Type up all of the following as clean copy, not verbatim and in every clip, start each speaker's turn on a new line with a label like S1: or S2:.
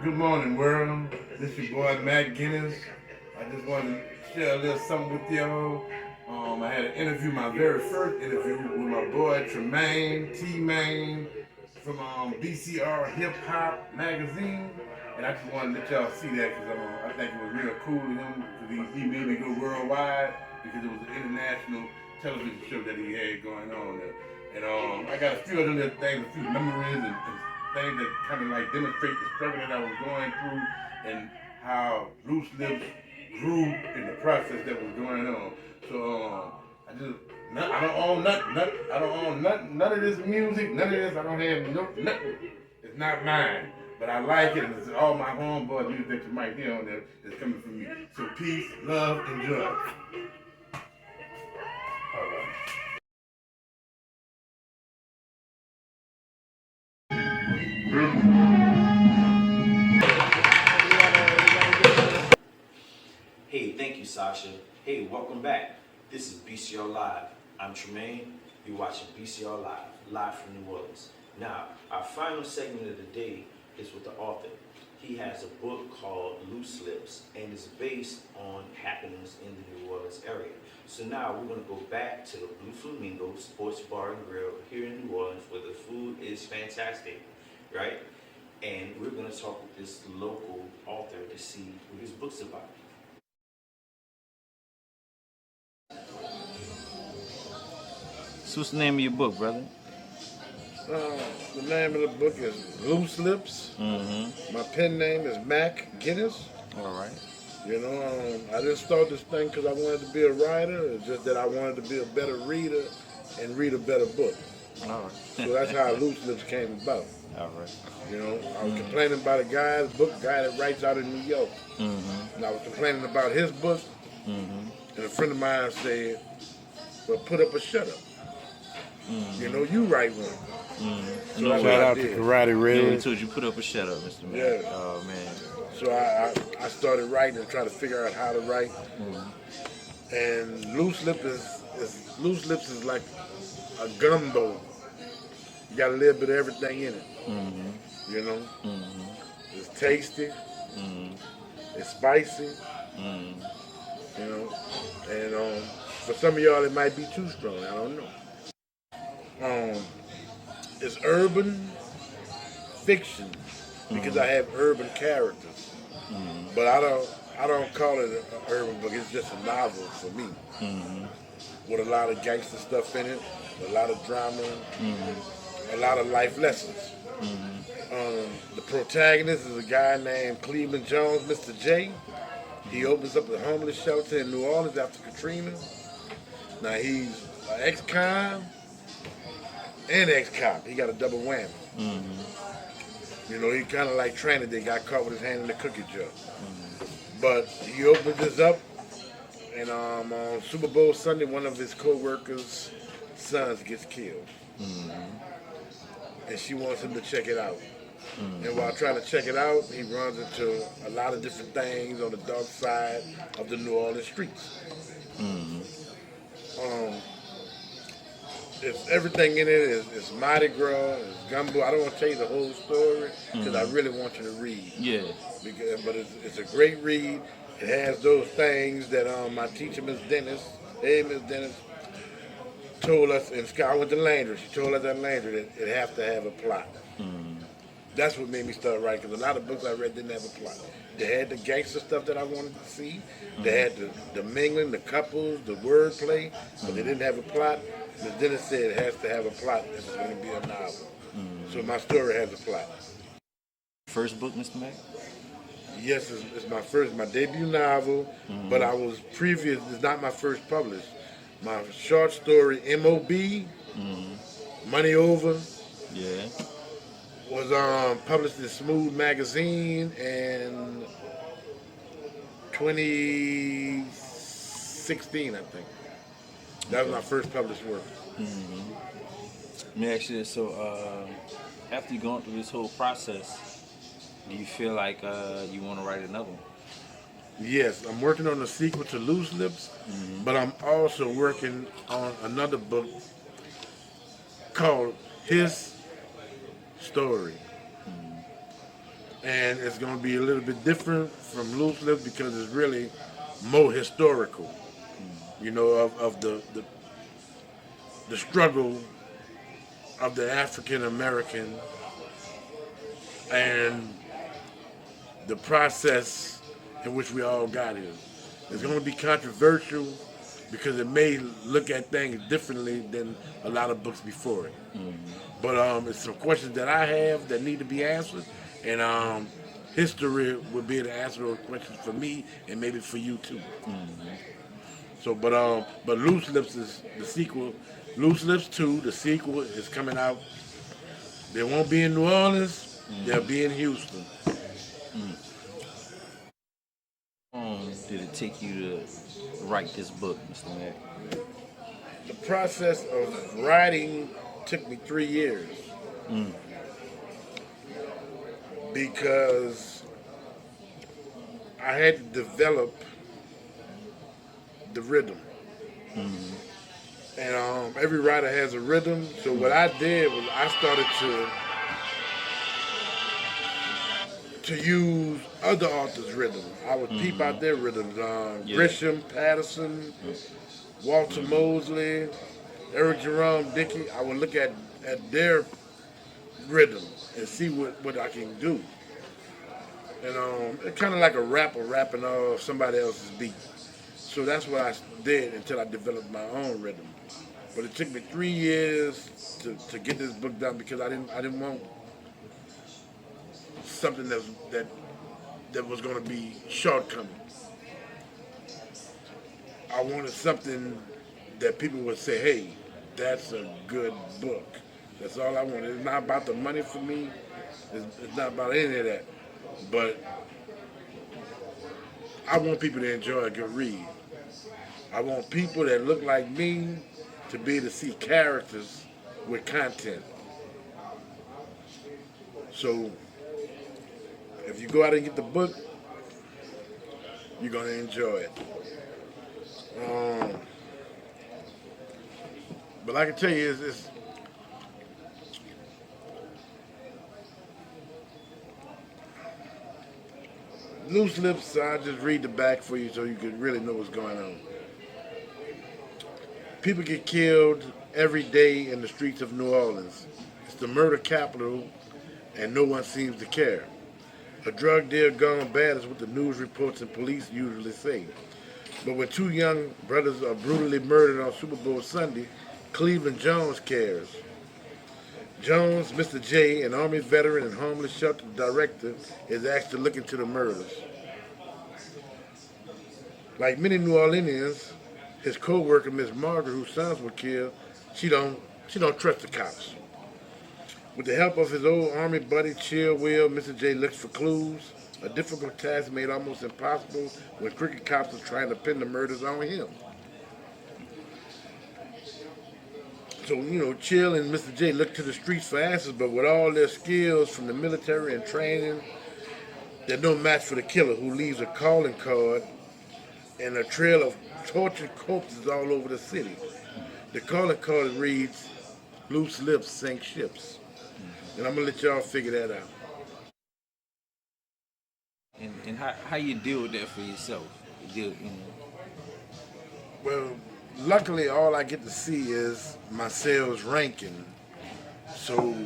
S1: Good morning, world. This your boy Mack Guinness. I just wanted to share a little something with y'all. I had an interview, my very first interview with my boy Tremaine T-Main from BCR Hip Hop Magazine. And I just wanted to let y'all see that because I think it was real cool of him because he made me go worldwide because it was an international television show that he had going on there. And I got a few other little things, a few memories and things that kind of like demonstrate the struggle that I was going through and how Loose Lips grew in the process that was going on. So I don't own I don't own none of this music, none of this. I don't have nothing. It's not mine. But I like it, and it's all my homeboy music that you might hear on there is coming from me. So peace, love, and joy. All right.
S2: Hey, thank you, Sasha. Hey, welcome back. This is BCR Live. I'm Tremaine. You're watching BCR Live, live from New Orleans. Now, our final segment of the day is with the author. He has a book called Loose Lips and is based on happenings in the New Orleans area. So now we're going to go back to the Blue Flamingo Sports Bar and Grill here in New Orleans where the food is fantastic, right? And we're going to talk with this local author to see what his book's about. So what's the name of your book, brother?
S1: The name of the book is Loose Lips.
S2: Mm-hmm.
S1: My pen name is Mack Guinness.
S2: All right.
S1: You know, I didn't start this thing because I wanted to be a writer. It's just that I wanted to be a better reader and read a better book.
S2: All right.
S1: So that's how Loose Lips came about.
S2: All right.
S1: You know, I was complaining about a guy that writes out in New York.
S2: Mm-hmm.
S1: And I was complaining about his book.
S2: Mm-hmm.
S1: And a friend of mine said, well, put up a shut up. You know, you write one. So
S3: Shout out to Karate
S2: Yeah, we
S3: Red.
S2: told you put up a shut up, Mr. Mack.
S1: Yeah.
S2: Oh man.
S1: So I started writing and trying to figure out how to write. And Loose Lips is like a gumbo. You got a little bit of everything in it. You know, it's tasty, it's spicy. You know, and for some of y'all it might be too strong. I don't know. It's urban fiction because I have urban characters, but I don't call it an urban book. It's just a novel for me, with a lot of gangster stuff in it, a lot of drama, a lot of life lessons. The protagonist is a guy named Cleveland Jones, Mr. J. He opens up a homeless shelter in New Orleans after Katrina. Now he's an ex-con and ex-cop. He got a double whammy. You know, he kind of like Tranny. They got caught with his hand in the cookie jar. But he opens this up, and on Super Bowl Sunday, one of his co-workers' sons gets killed. And she wants him to check it out. And while trying to check it out, he runs into a lot of different things on the dark side of the New Orleans streets. It's everything in it is Mardi Gras, it's gumbo. I don't want to tell you the whole story because I really want you to read.
S2: Yeah.
S1: But it's a great read. It has those things that my teacher, Miss Dennis, told us. And I went to Landry. She told us at Landry that it has to have a plot. That's what made me start writing because a lot of books I read didn't have a plot. They had the gangster stuff that I wanted to see. They had the mingling, the couples, the wordplay, but they didn't have a plot. Ms. Dennis said it has to have a plot if it's going to be a novel. So my story has a plot.
S2: First book, Mr. Mack?
S1: Yes, it's my debut novel, but I was previous. It's not my first published. My short story, M.O.B., Money Over,
S2: Yeah.
S1: was published in Smooth Magazine in 2016, I think. That was my first published work.
S2: Let me ask you this. So, after you're going through this whole process, do you feel like you want to write another one?
S1: Yes, I'm working on a sequel to Loose Lips, but I'm also working on another book called His Story. and it's going to be a little bit different from Loose Lips because it's really more historical, you know, of the struggle of the African American and the process in which we all got here. It's going to be controversial because it may look at things differently than a lot of books before it. But it's some questions that I have that need to be answered, and history will be able to answer those questions for me and maybe for you too. So, but Loose Lips is the sequel. Loose Lips 2, the sequel, is coming out. They won't be in New Orleans. They'll be in Houston.
S3: Did it take you to write this book, Mr. Mack?
S1: The process of writing took me 3 years because I had to develop the rhythm. And every writer has a rhythm. So what I did was I started to use other authors' rhythms. I would peep out their rhythms. Grisham, Patterson, Walter Mosley, Eric Jerome Dickey. I would look at their rhythm and see what I can do. And it's kind of like a rapper rapping off somebody else's beat. So that's what I did until I developed my own rhythm. But it took me 3 years to get this book done because I didn't want something that was going to be shortcoming. I wanted something that people would say, hey, that's a good book. That's all I wanted. It's not about the money for me. It's not about any of that. But I want people to enjoy a good read. I want people that look like me to be able to see characters with content. So if you go out and get the book, you're going to enjoy it. But I can tell you, it's Loose Lips. I'll just read the back for you so you can really know what's going on. People get killed every day in the streets of New Orleans. It's the murder capital, and no one seems to care. A drug deal gone bad is what the news reports and police usually say. But when two young brothers are brutally murdered on Super Bowl Sunday, Cleveland Jones cares. Jones, Mr. J, an Army veteran and homeless shelter director, is asked to look into the murders. Like many New Orleanians, his co-worker, Miss Margaret, whose sons were killed, she don't trust the cops. With the help of his old Army buddy, Chill Will, Mr. J looks for clues, a difficult task made almost impossible when crooked cops are trying to pin the murders on him. So, Chill and Mr. J look to the streets for answers, but with all their skills from the military and training, they're no match for the killer who leaves a calling card and a trail of tortured corpses all over the city. The calling card reads, "Loose lips sink ships." And I'm going to let y'all figure that out.
S3: And how you deal with that for yourself?
S1: Well, luckily, all I get to see is my sales ranking. So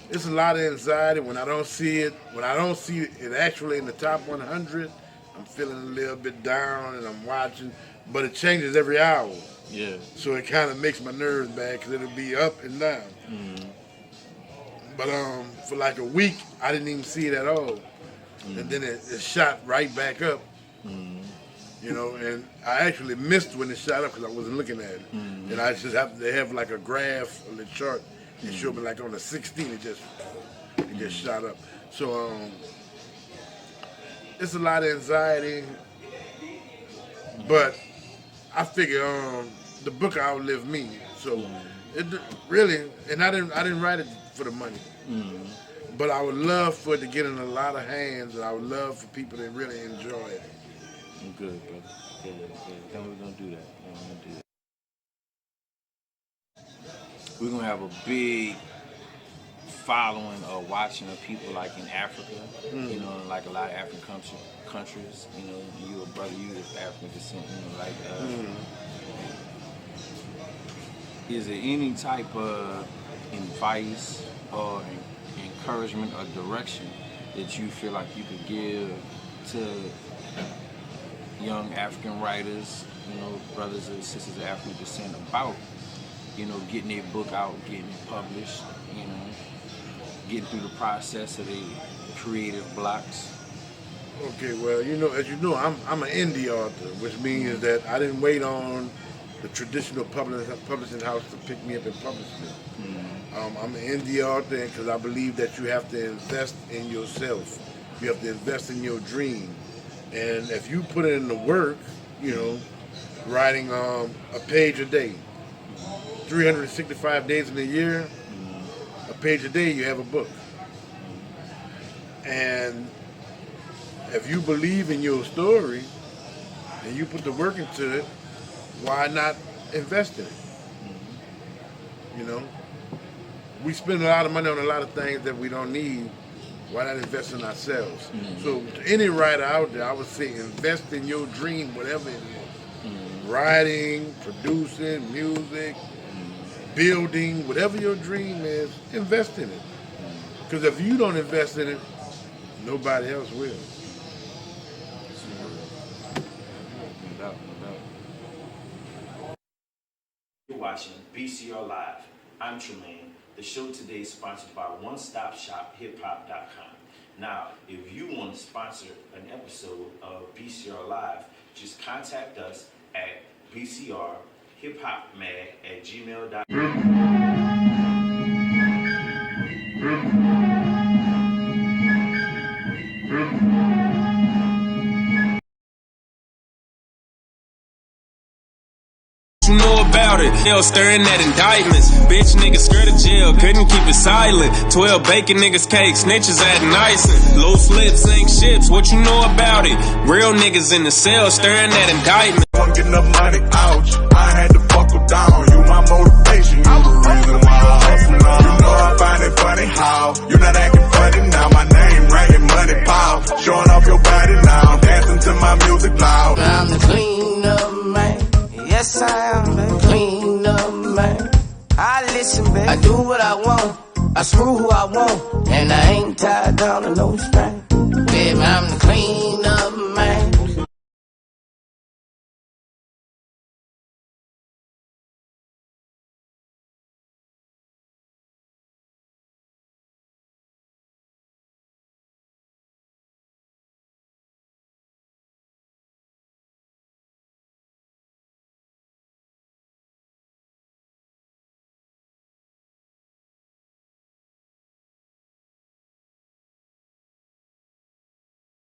S1: it's a lot of anxiety when I don't see it. When I don't see it actually in the top 100, I'm feeling a little bit down and I'm watching. But it changes every hour.
S3: Yeah.
S1: So it kind of makes my nerves bad because it'll be up and down. But for like a week, I didn't even see it at all. And then it shot right back up. And I actually missed when it shot up because I wasn't looking at it. And I just they have like a graph on the chart. It showed me like on the 16, it just shot up. So it's a lot of anxiety, but I figure the book outlived me. So it really, and I didn't write it for the money. But I would love for it to get in a lot of hands, and I would love for people to really enjoy it.
S3: Good, brother. Good. Then we're gonna do that. We're gonna have a big following or watching of people like in Africa, you know, like a lot of African countries, you know, you a brother, you of African descent, you know, like, is there any type of advice or encouragement or direction that you feel like you could give to young African writers, you know, brothers and sisters of African descent about, you know, getting their book out, getting it published, you know, getting through the process of the creative blocks?
S4: Okay, well, you know, as you know, I'm an indie author, which means that I didn't wait on the traditional publishing house to pick me up and publish me. I'm an indie author because I believe that you have to invest in yourself. You have to invest in your dream. And if you put in the work, you know, writing a page a day, 365 days in a year, a page a day, you have a book. And if you believe in your story and you put the work into it, why not invest in it? You know? We spend a lot of money on a lot of things that we don't need. Why not invest in ourselves? So to any writer out there, I would say invest in your dream, whatever it is. Writing, producing, music, building, whatever your dream is, invest in it. Because if you don't invest in it, nobody else will.
S2: You're watching BCR Live. I'm Tremaine. The show today is sponsored by OneStopShopHipHop.com. Now, if you want to sponsor an episode of BCR Live, just contact us at bcrhiphopmag@gmail.com.
S5: You know about it, hell stirring at indictments. Bitch niggas scared of jail, couldn't keep it silent. 12 bacon niggas cake, snitches adding icing. Loose lips ain't ships, what you know about it? Real niggas in the cell stirring at indictments.
S6: I'm getting up money, ouch. I had to buckle down, you my motivation. You the reason why I hustle now. You know I find it funny how you're not acting funny now. My name ringing, money pile, showing off your body now. Dancing to my music loud.
S7: I'm the clean up man. Yes, I am the clean up man. I listen, baby. I do what I want. I screw who I want. And I ain't tied down to no string. Baby, I'm the clean up